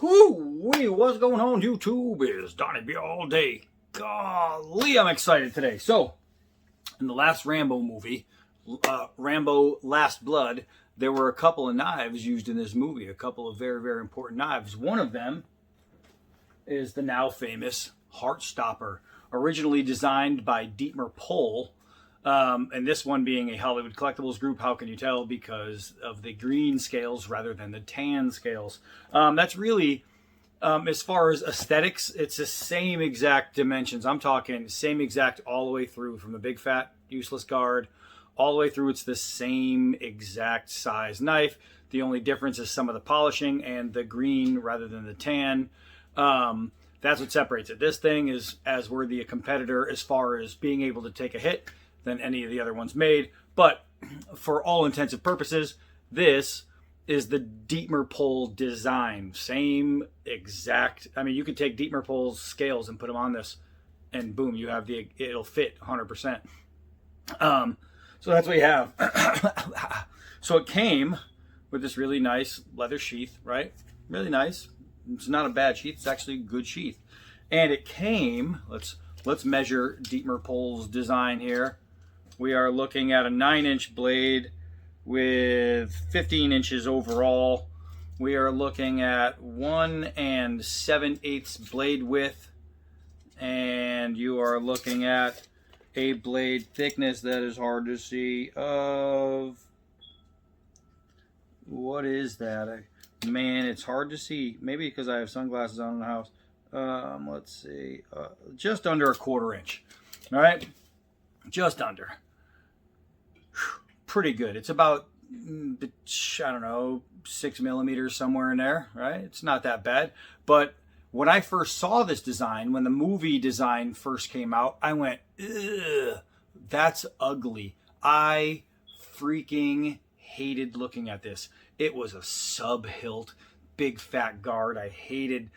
Whoo-wee, what's going on YouTube? Is Donnie B all day. Golly, I'm excited today. So, in the last Rambo movie, Rambo Last Blood, there were a couple of knives used in this movie, a couple of very, very important knives. One of them is the now famous Heartstopper, originally designed by Dietmar Pohl. And this one being a Hollywood Collectibles group, how can you tell? Because of the green scales rather than the tan scales. That's really, as far as aesthetics, it's the same exact dimensions. I'm talking same exact all the way through, from the big fat useless guard all the way through. It's the same exact size knife. The only difference is some of the polishing and the green rather than the tan. That's what separates it. This thing is as worthy a competitor as far as being able to take a hit than any of the other ones made. But for all intents and purposes, this is the Dietmar Pohl design. Same exact, I mean, you could take Dietmar Pohl's scales and put them on this and boom, you have it'll fit 100%. So that's what you have. So it came with this really nice leather sheath, right? Really nice. It's not a bad sheath. It's actually a good sheath. And it came, let's measure Dietmar Pohl's design here. We are looking at a 9-inch blade with 15 inches overall. We are looking at 1 7/8 blade width. And you are looking at a blade thickness that is hard to see of, what is that? Man, it's hard to see. Maybe because I have sunglasses on in the house. Let's see. Just under a 1/4 inch. All right? Just under. Pretty good. It's about, I don't know, 6 millimeters, somewhere in there, right? It's not that bad. But when I first saw this design, when the movie design first came out, I went, ugh, that's ugly. I freaking hated looking at this. It was a sub-hilt, big fat guard. I hated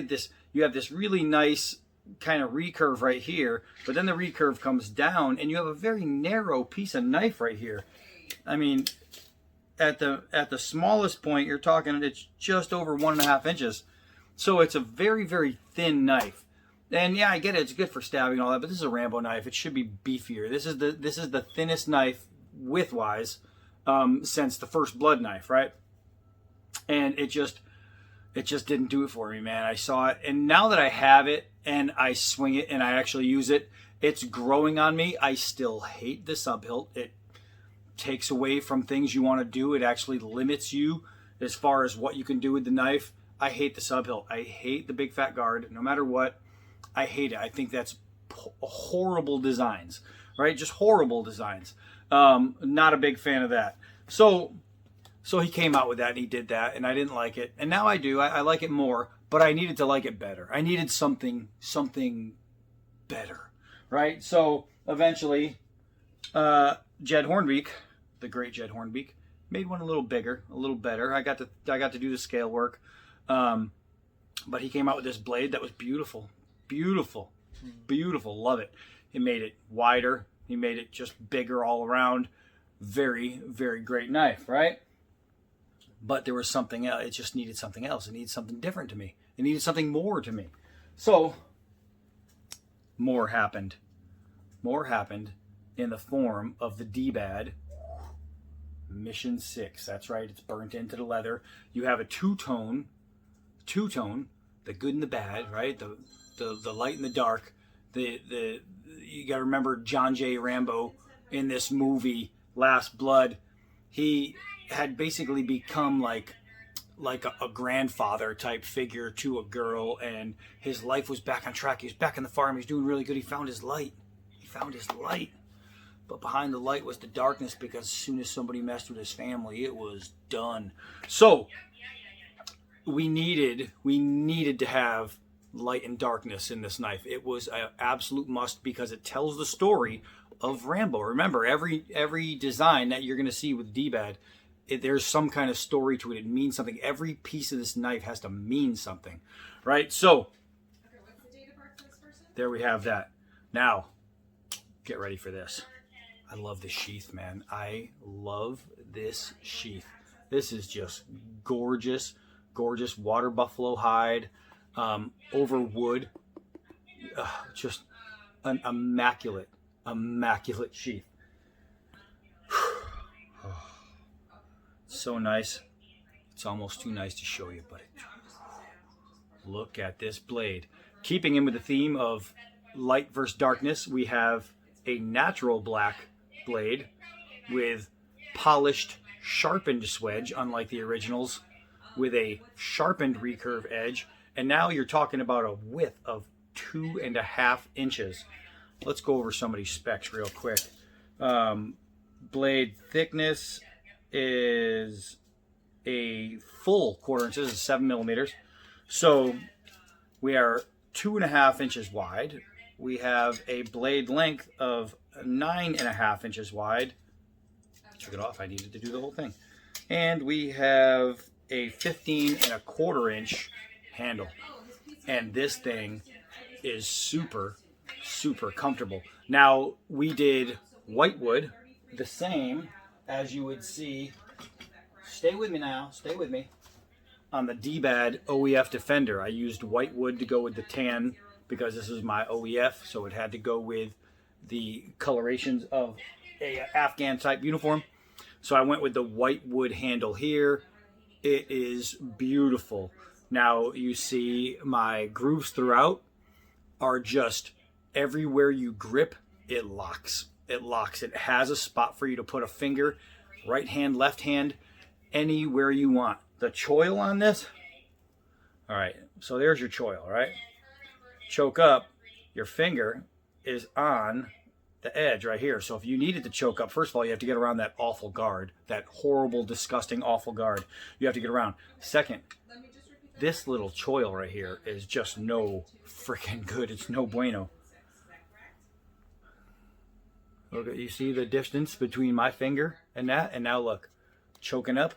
this. You have this really nice kind of recurve right here, but then the recurve comes down and you have a very narrow piece of knife right here. I mean, at the smallest point, you're talking, it's just over 1.5 inches. So it's a very, very thin knife. And yeah, I get it, it's good for stabbing and all that, but this is a Rambo knife. It should be beefier. This is the thinnest knife width-wise since the first blood knife, right? And it just didn't do it for me, man. I saw it, and now that I have it and I swing it and I actually use it, it's growing on me. I still hate the sub-hilt. It takes away from things you want to do. It actually limits you as far as what you can do with the knife. I hate the sub-hilt. I hate the big fat guard. No matter what, I hate it. I think that's horrible designs, right? Just horrible designs. Not a big fan of that. So he came out with that and he did that, and I didn't like it. And now I do. I like it more, but I needed to like it better. I needed something better, right? So eventually, Jed Hornbeak, the great Jed Hornbeak, made one a little bigger, a little better. I got to do the scale work, but he came out with this blade that was beautiful, beautiful, beautiful. Love it. He made it wider. He made it just bigger all around. Very, very great knife, right? But there was something else. It just needed something else. It needed something different to me. It needed something more to me. So more happened. More happened in the form of the dbad Mission 6. That's right. It's burnt into the leather. You have a two-tone, the good and the bad, right? The light and the dark. You got to remember John J. Rambo in this movie, Last Blood. He had basically become like a grandfather type figure to a girl, and his life was back on track. He was back on the farm. He was doing really good. He found his light. But behind the light was the darkness, because as soon as somebody messed with his family, it was done. So we needed to have light and darkness in this knife. It was an absolute must, because it tells the story of Rambo. Remember, every design that you're going to see with dbad, there's some kind of story to it. It means something. Every piece of this knife has to mean something, right? So, okay, what's the date of birth for this person? There we have that. Now, get ready for this. I love this sheath, man. I love this sheath. This is just gorgeous, gorgeous water buffalo hide over wood. Just an immaculate sheath. So nice. It's almost too nice to show you, but look at this blade. Keeping in with the theme of light versus darkness, we have a natural black blade with polished, sharpened swedge, unlike the originals, with a sharpened recurve edge. And now you're talking about a width of 2.5 inches. Let's go over some of these specs real quick. Blade thickness is a full 1/4 inch. This is 7 millimeters. So we are 2.5 inches wide. We have a blade length of 9.5 inches wide. Took it off. I needed to do the whole thing. And we have a 15.25 inch handle. And this thing is super, super comfortable. Now, we did whitewood, the same as you would see. Stay with me now. Stay with me. On the dbad OEF Defender, I used whitewood to go with the tan because this is my OEF, so it had to go with the colorations of a Afghan type uniform. So I went with the whitewood handle here. It is beautiful. Now you see my grooves throughout are just everywhere you grip, it locks. It locks. It has a spot for you to put a finger, right hand, left hand, anywhere you want. The choil on this, all right, so there's your choil, right? Choke up, your finger is on the edge right here. So if you needed to choke up, first of all, you have to get around that awful guard, that horrible, disgusting, awful guard. You have to get around. Second, this little choil right here is just no freaking good. It's no bueno. Look, you see the distance between my finger and that? And now look, choking up.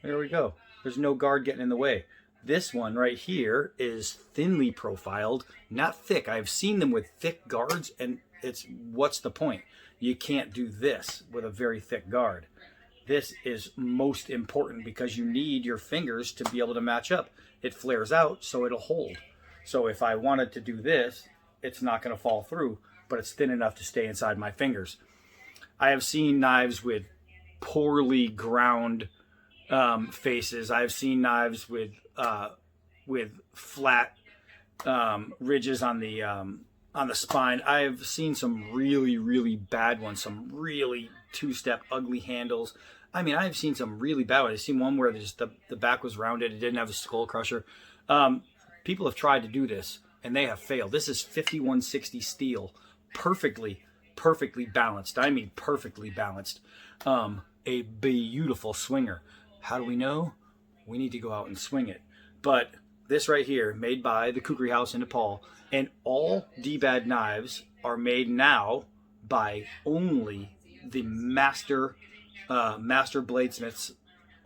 There we go. There's no guard getting in the way. This one right here is thinly profiled, not thick. I've seen them with thick guards, and what's the point? You can't do this with a very thick guard. This is most important because you need your fingers to be able to match up. It flares out, so it'll hold. So if I wanted to do this, it's not going to fall through, but it's thin enough to stay inside my fingers. I have seen knives with poorly ground faces. I've seen knives with flat ridges on the spine. I've seen some really, really bad ones, some really two-step ugly handles. I mean, I've seen some really bad ones. I've seen one where just the back was rounded. It didn't have a skull crusher. People have tried to do this, and they have failed. This is 5160 steel, perfectly balanced. I mean, perfectly balanced. A beautiful swinger. How do we know? We need to go out and swing it. But this right here, made by the Kukri House in Nepal, and all dbad knives are made now by only the master bladesmiths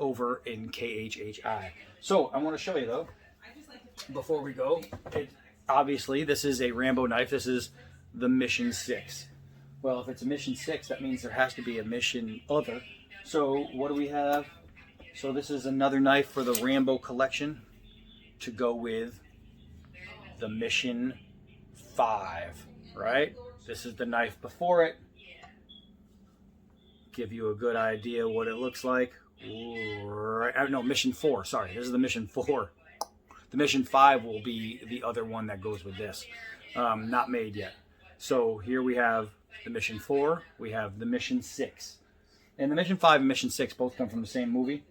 over in KHHI. So I want to show you though, before we go, obviously this is a Rambo knife. This is the Mission 6. Well, if it's a Mission 6, that means there has to be a Mission other. So what do we have? So this is another knife for the Rambo collection to go with the Mission 5, right? This is the knife before it. Give you a good idea what it looks like. No, Mission 4, sorry. This is the Mission 4. The Mission 5 will be the other one that goes with this. Not made yet. So here we have the Mission 4. We have the Mission 6. And the Mission 5 and Mission 6 both come from the same movie.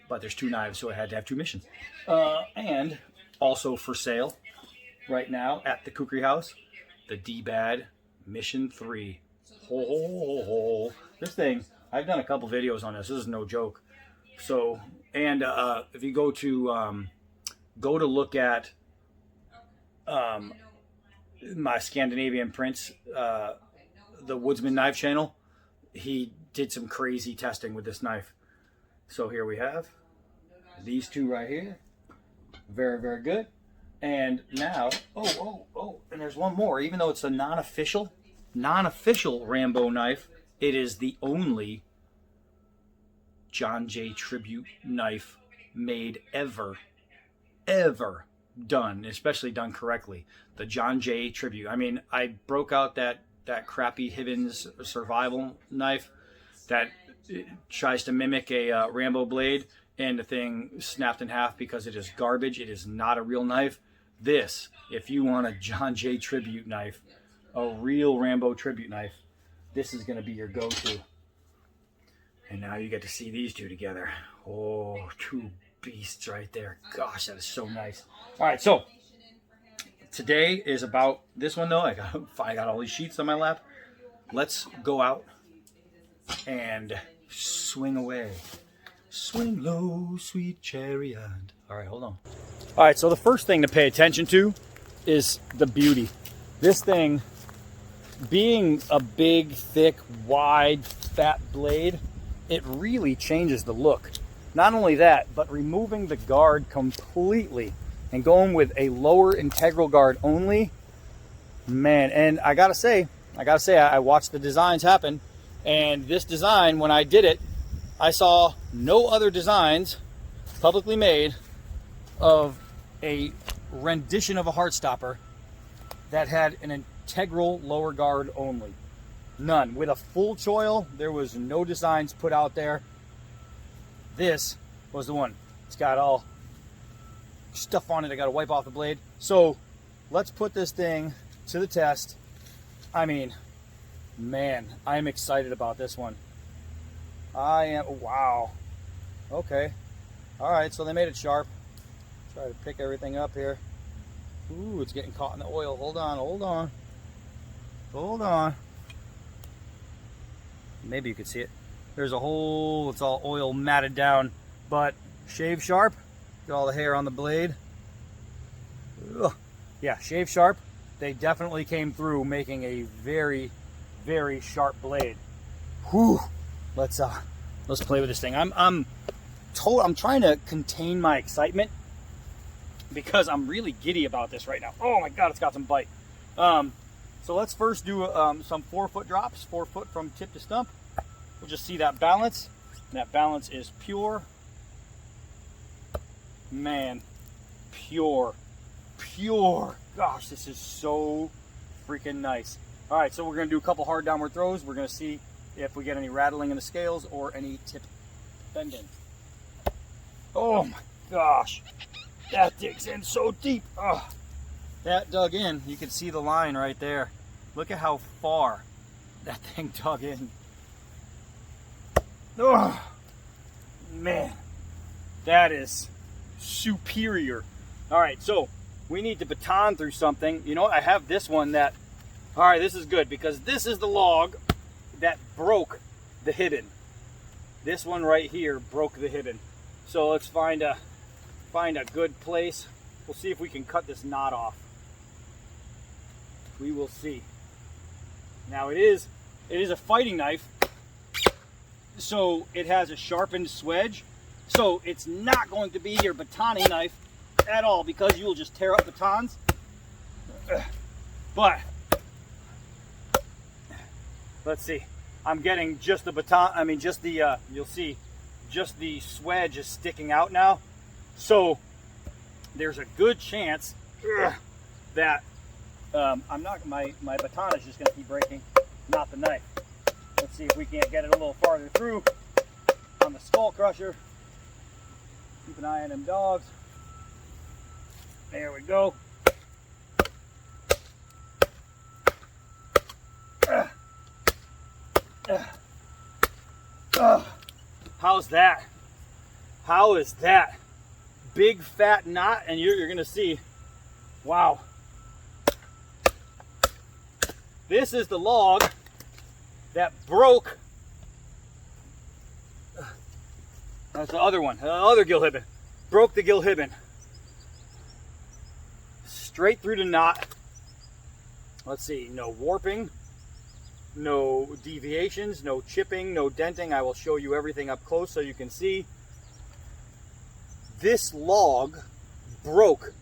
But there's two knives, so I had to have two missions. And also for sale right now at the Kukri House, the dbad Mission 3. This thing, I've done a couple videos on this. This is no joke. So, and if you go to look at my Scandinavian Prince, the Woodsman Knife channel, he did some crazy testing with this knife. So here we have these two right here. Very, very good. And now, and there's one more. Even though it's a non-official Rambo knife, it is the only John Jay tribute knife made ever done, especially done correctly. The John Jay tribute. I mean, I broke out that crappy Hibbins survival knife that tries to mimic a Rambo blade, and the thing snapped in half because it is garbage. It is not a real knife. This, if you want a John Jay tribute knife, a real Rambo tribute knife, this is going to be your go-to. And now you get to see these two together. Oh, two beasts right there. Gosh, that is so nice. All right, so today is about this one, though. I got all these sheets on my lap. Let's go out and swing away. Swing low, sweet chariot. All right, hold on. All right, so the first thing to pay attention to is the beauty. This thing, being a big, thick, wide, fat blade, it really changes the look. Not only that, but removing the guard completely and going with a lower integral guard only, man. And I gotta say, I watched the designs happen, and this design, when I did it, I saw no other designs publicly made of a rendition of a Heartstopper that had an integral lower guard only. None. With a full choil, there was no designs put out there. This was the one. It's got all stuff on it. I got to wipe off the blade. So let's put this thing to the test. I mean, man, I am excited about this one. I am. Wow. Okay. All right. So they made it sharp. Try to pick everything up here. Ooh, it's getting caught in the oil. Hold on. Hold on. Hold on. Maybe you could see it. There's a hole. It's all oil matted down, but shave sharp. Get all the hair on the blade. Ugh. Yeah, shave sharp. They definitely came through making a very, very sharp blade. Whew. Let's play with this thing. I'm trying to contain my excitement because I'm really giddy about this right now. Oh my God, it's got some bite. So let's first do some 4-foot drops, 4 foot from tip to stump. We'll just see that balance. And that balance is pure. Man, pure. Gosh, this is so freaking nice. All right, so we're gonna do a couple hard downward throws. We're gonna see if we get any rattling in the scales or any tip bending. Oh my gosh, that digs in so deep. Oh, that dug in. You can see the line right there. Look at how far that thing dug in. Oh, man, that is superior. All right, so we need to baton through something. You know what? I have this one that, all right, this is good because this is the log that broke the Hibbin. This one right here broke the Hibbin. So let's find a good place. We'll see if we can cut this knot off. We will see. Now it is a fighting knife, so it has a sharpened swedge. So it's not going to be your batoning knife at all because you will just tear up batons. But let's see. I'm getting just the baton. I mean, just the you'll see, just the swedge is sticking out now. So there's a good chance that I'm not. My baton is just going to keep breaking, not the knife. Let's see if we can't get it a little farther through on the skull crusher. Keep an eye on them dogs. There we go. How's that? How is that? Big fat knot, and you're gonna see. Wow. This is the log that broke. That's the other one, the other gill Hibbin. Broke the gill Hibbin. Straight through the knot. Let's see, no warping, no deviations, no chipping, no denting. I will show you everything up close so you can see. This log broke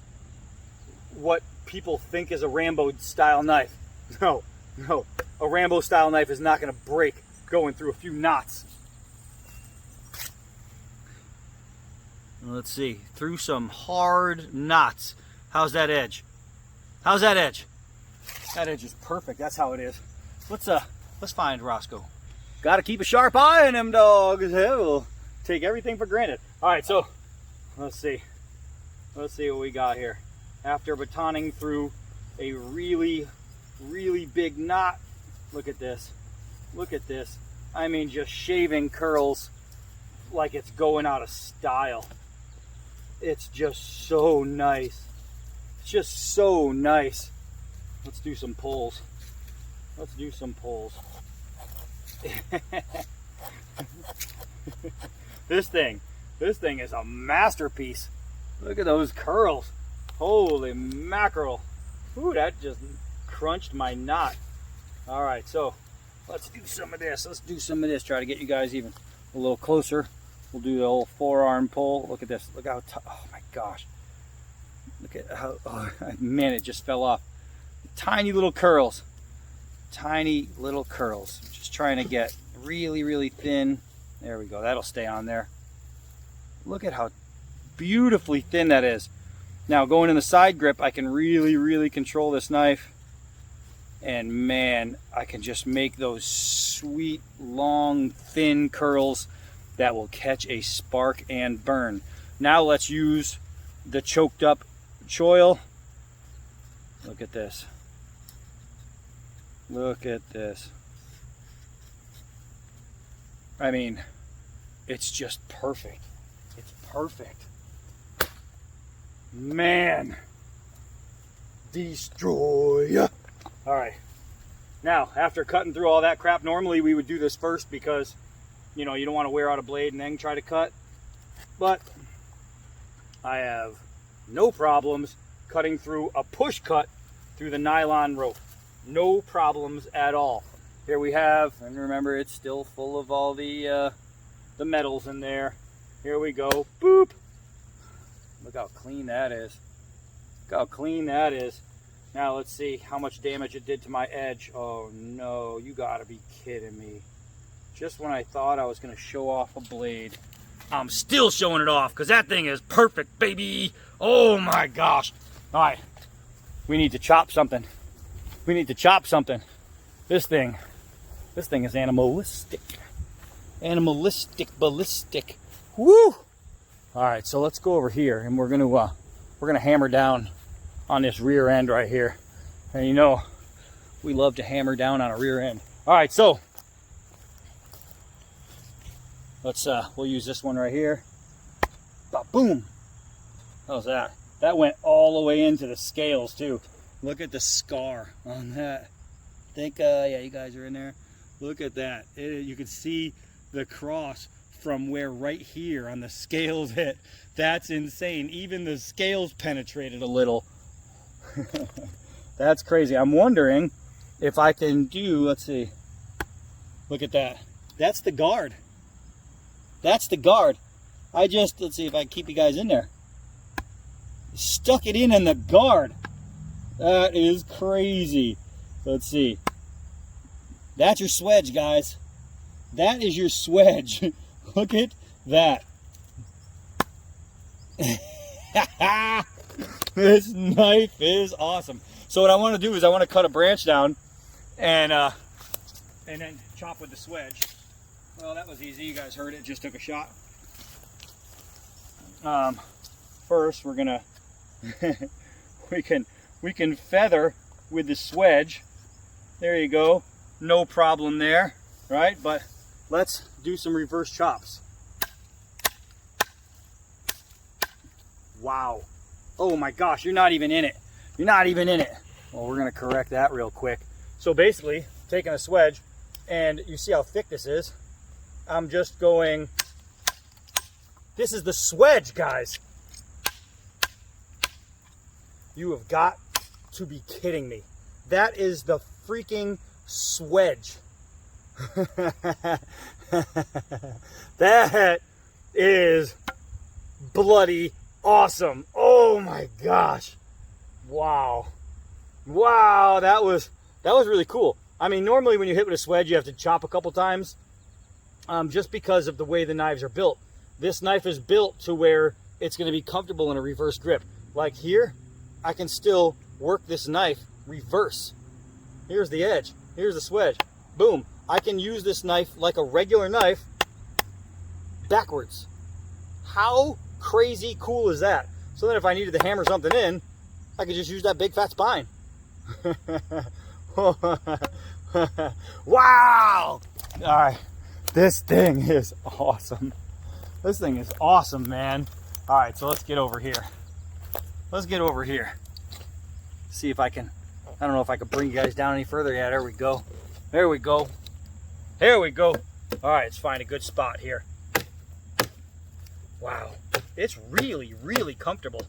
what people think is a Rambo style knife. No, a Rambo style knife is not going to break going through a few knots. Let's see, through some hard knots. How's that edge? How's that edge? That edge is perfect. That's how it is. Let's find Roscoe. Got to keep a sharp eye on them dogs. We'll take everything for granted. All right, so let's see. Let's see what we got here. After batoning through a really, really big knot, look at this. Look at this. I mean, just shaving curls like it's going out of style. It's just so nice. It's just so nice. Let's do some pulls. Let's do some pulls. This thing is a masterpiece. Look at those curls. Holy mackerel. Ooh, that just crunched my knot. All right, so let's do some of this. Let's do some of this. Try to get you guys even a little closer. We'll do the whole forearm pull. Look at this. Look how oh my gosh. Look at how, oh man, it just fell off. Tiny little curls. Tiny little curls. Just trying to get really, really thin. There we go. That'll stay on there. Look at how beautifully thin that is. Now going in the side grip, I can really, really control this knife. And man, I can just make those sweet, long, thin curls that will catch a spark and burn. Now let's use the choked up choil. Look at this. Look at this. I mean, it's just perfect. It's perfect. Man. Destroy. All right. Now, after cutting through all that crap, normally we would do this first because, you know, you don't want to wear out a blade and then try to cut. But I have no problems cutting through a push cut through the nylon rope. No problems at all. Here we have, and remember it's still full of all the metals in there. Here we go. Boop. Look how clean that is. Look how clean that is. Now let's see how much damage it did to my edge. Oh no, you gotta be kidding me. Just when I thought I was gonna show off a blade, I'm still showing it off because that thing is perfect, baby. Oh my gosh. All right, we need to chop something. We need to chop something. This thing is animalistic. Animalistic, ballistic. Woo! All right, so let's go over here and we're gonna hammer down on this rear end right here. And you know, we love to hammer down on a rear end. All right, so let's we'll use this one right here. Ba-boom! How's that? That went all the way into the scales too. Look at the scar on that. I think yeah, you guys are in there. Look at that. You can see the cross from where right here on the scales hit. That's insane. Even the scales penetrated a little. That's crazy. I'm wondering if I can do, let's see. Look at that. That's the guard. That's the guard. Let's see if I can keep you guys in there. Stuck it in the guard. That is crazy. Let's see. That's your swedge, guys. That is your swedge. Look at that. This knife is awesome. So what I want to do is I want to cut a branch down and then chop with the swedge. Well, that was easy. You guys heard it. Just took a shot. First, we're gonna we can feather with the swedge. There you go. No problem there, right? But let's do some reverse chops. Wow. Oh my gosh, you're not even in it. You're not even in it. Well, we're gonna correct that real quick. So basically, taking a swedge, and you see how thick this is. I'm just going, this is the swedge, guys. You have got to be kidding me. That is the freaking swedge. That is bloody awesome. Oh my gosh. Wow. Wow, that was really cool. I mean, normally when you hit with a swedge, you have to chop a couple times, just because of the way the knives are built. This knife is built to where it's going to be comfortable in a reverse grip. Like here, I can still work this knife reverse. Here's the edge. Here's the swedge. Boom. I can use this knife like a regular knife backwards. How crazy cool is that? So then if I needed to hammer something in, I could just use that big fat spine. Wow! All right, this thing is awesome. This thing is awesome, man. All right, so let's get over here. Let's get over here. See if I can, I don't know if I can bring you guys down any further. Yeah, there we go. There we go. There we go. All right, let's find a good spot here. Wow, it's really, really comfortable.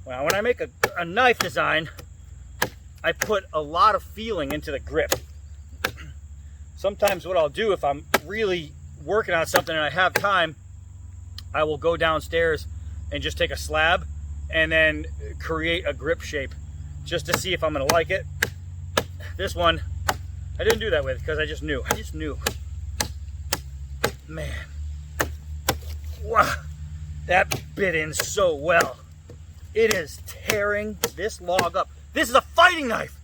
Well, when I make a knife design, I put a lot of feeling into the grip. Sometimes what I'll do if I'm really working on something and I have time, I will go downstairs and just take a slab and then create a grip shape just to see if I'm gonna like it. This one, I didn't do that with because I just knew. Man, wow, that bit in so well. It is tearing this log up. This is a fighting knife.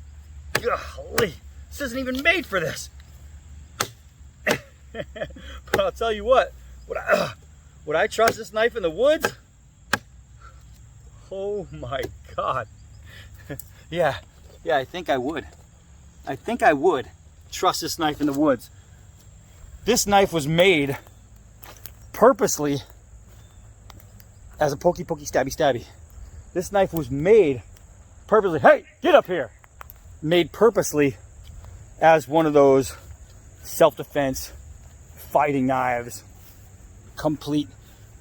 Golly, this isn't even made for this. But I'll tell you what, would I trust this knife in the woods? Oh my God. Yeah, I think I would. I think I would trust this knife in the woods. This knife was made purposely as a pokey, stabby, stabby. This knife was made purposely, hey, get up here! Made purposely as one of those self-defense fighting knives, complete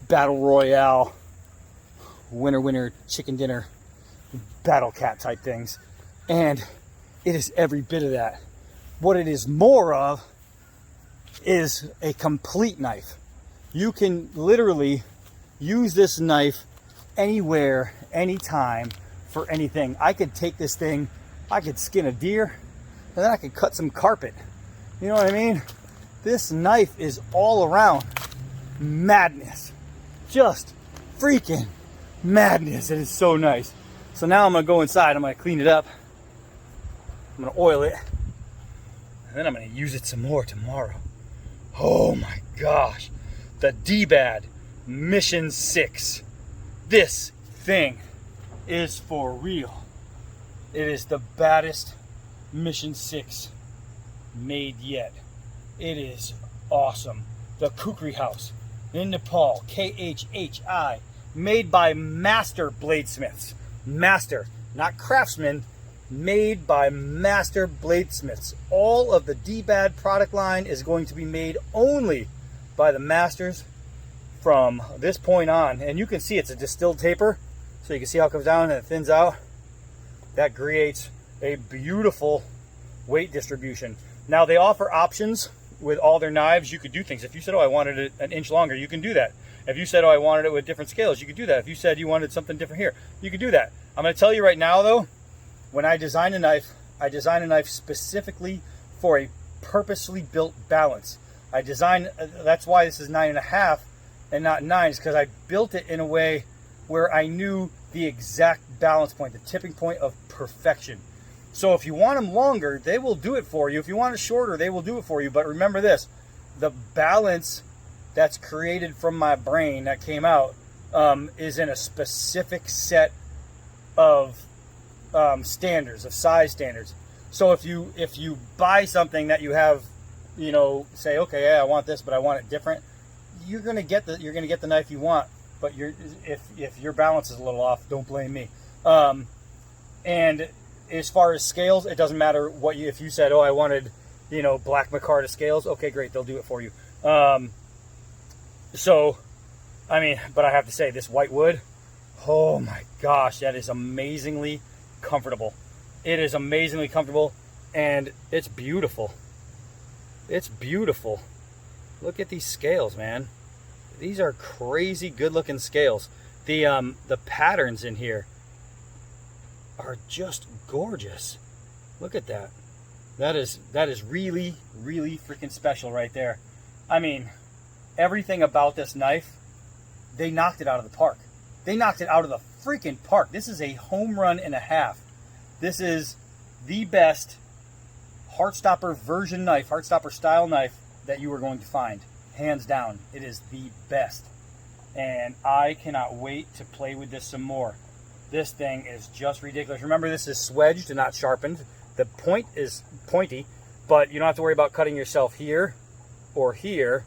battle royale, winner, chicken dinner, battle cat type things. And it is every bit of that. What it is more of is a complete knife. You can literally use this knife anywhere, anytime, for anything. I could take this thing, I could skin a deer, and then I could cut some carpet. You know what I mean? This knife is all around madness. Just freaking madness. It is so nice. So now I'm gonna go inside, I'm gonna clean it up, I'm gonna oil it, and then I'm gonna use it some more tomorrow. Oh my gosh. The dbad Mission 6. This thing is for real. It is the baddest Mission 6 made yet. It is awesome. The Kukri House in Nepal, KHHI, made by master bladesmiths. Master, not craftsmen, made by master bladesmiths. All of the dbad product line is going to be made only by the masters from this point on. And you can see it's a distilled taper, so you can see how it comes down and it thins out. That creates a beautiful weight distribution. Now they offer options with all their knives. You could do things. If you said, oh, I wanted it an inch longer, you can do that. If you said, oh, I wanted it with different scales, you could do that. If you said you wanted something different here, you could do that. I'm going to tell you right now though, when I design a knife, I design a knife specifically for a purposely built balance. I design, that's why this is 9.5 and not 9, is because I built it in a way where I knew the exact balance point, the tipping point of perfection. So if you want them longer, they will do it for you. If you want it shorter, they will do it for you. But remember this, the balance that's created from my brain that came out is in a specific set of standards, of size standards. So if you buy something that you have, you know, say, okay, yeah, I want this, but I want it different, you're gonna get the knife you want. But if your balance is a little off, don't blame me. And as far as scales, it doesn't matter what if you said, oh, I wanted, you know, black micarta scales. Okay, great, they'll do it for you. So, I mean, but I have to say, this white wood, oh my gosh, that is amazingly comfortable. It is amazingly comfortable, and it's beautiful. It's beautiful. Look at these scales, man. These are crazy good-looking scales. The patterns in here are just gorgeous. Look at that. That is really, really freaking special right there. I mean, everything about this knife they knocked it out of the park. They knocked it out of the freaking park. This is a home run and a half. This is the best Heartstopper version knife, Heartstopper style knife that you are going to find. Hands down. It is the best. And I cannot wait to play with this some more. This thing is just ridiculous. Remember, this is swedged and not sharpened. The point is pointy, but you don't have to worry about cutting yourself here or here.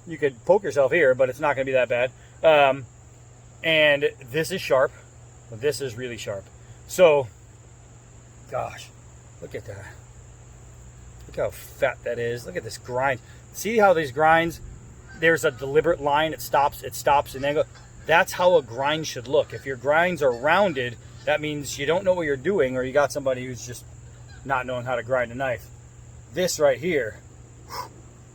You could poke yourself here, but it's not going to be that bad. And this is sharp. This is really sharp. So, gosh, look at that. Look how fat that is. Look at this grind. See how these grinds, there's a deliberate line. It stops, and then goes. That's how a grind should look. If your grinds are rounded, that means you don't know what you're doing, or you got somebody who's just not knowing how to grind a knife. This right here,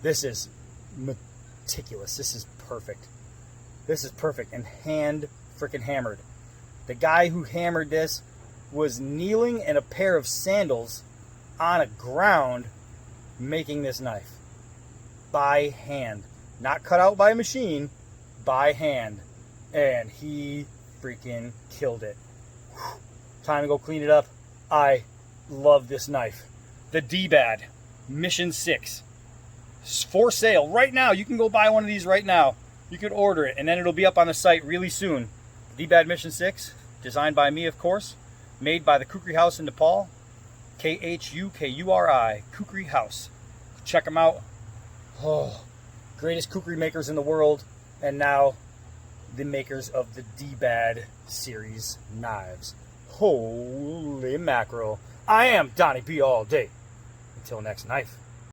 this is meticulous. This is perfect. This is perfect and hand freaking hammered. The guy who hammered this was kneeling in a pair of sandals on a ground making this knife by hand. Not cut out by a machine, by hand. And he freaking killed it. Whew. Time to go clean it up. I love this knife. The dbad Mission 6. It's for sale right now. You can go buy one of these right now. You could order it, and then it'll be up on the site really soon. dbad Mission 6, designed by me, of course. Made by the Kukri House in Nepal. Khukuri, Kukri House. Check them out. Oh, greatest kukri makers in the world. And now the makers of the dbad series knives. Holy mackerel. I am Donnie B all day. Until next knife.